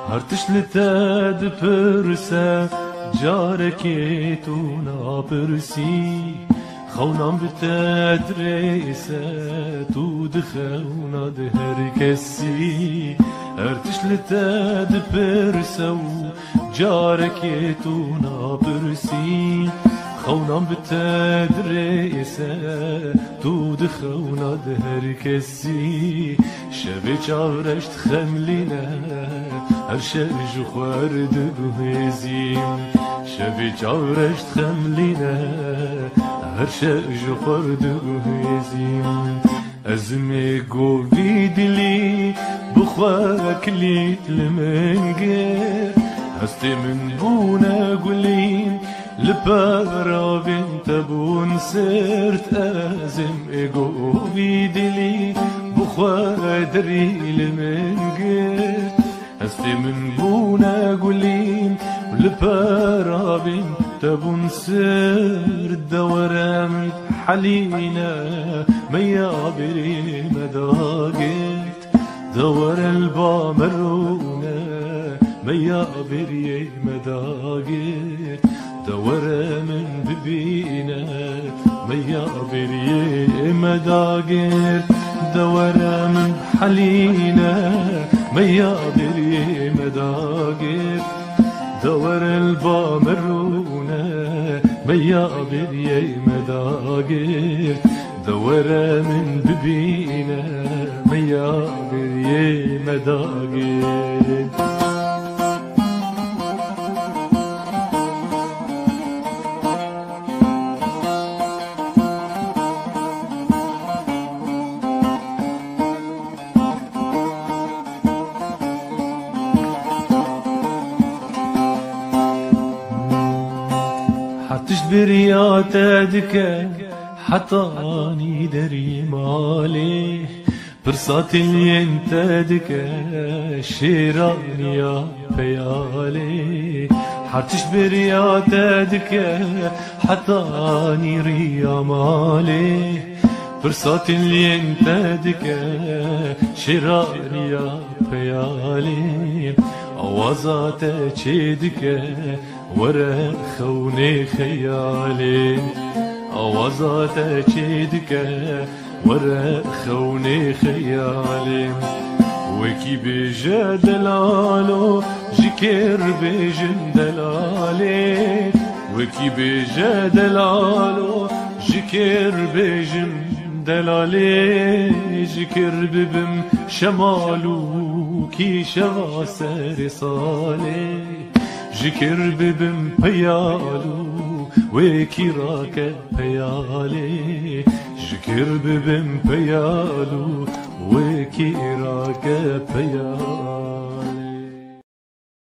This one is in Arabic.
هرتش لتاد برسا جاركي تونا برسي خونام بتدريسة تودخونا دهر كسي هرتش لتاد برسا جاركي تونا برسي خونام بتدريسة تودخونا دهر كسي شبيش عورشت خملينا هرشاج خوارد بهزيم شبيش عورشت خملينا هرشاج خوارد بهزيم أزمي قوبيد لي بخواك لي تلمنقر هستي من بونا قولين لبارا بنت بون سرت أزم قوبيد لي بخوادري لمنقر هستي من بونا قولين لبارا بنت بون سرت دورامت حلينا ميابري مداقت دور البامرونا ميابري مداقت دور من ببينا ميابري مداقت دور من حلينا ميابري مداقت دور البامرونا ميابري مداقت دور من ببينا ميابري مداقت حتش برياتك حطاني دري مالي برصات اللي انتدك شيراني يا بيالي حتش برياتك حطاني ريا مالي برصات اللي انتدك شيراني يا بيالي اوازات تشيدك ورا خوني خيالي اوازات تشيدك ورا خوني خيالي وكي بيجا دلالو جكر بيجن دلالي وكي بيجا دلالو جكر بيجن دلالي جكر ببم شمالو كي شغا ساري صالي جكر ببم بيالو وكي راك بيالي جكر ببم بيالو وكي راك بيالو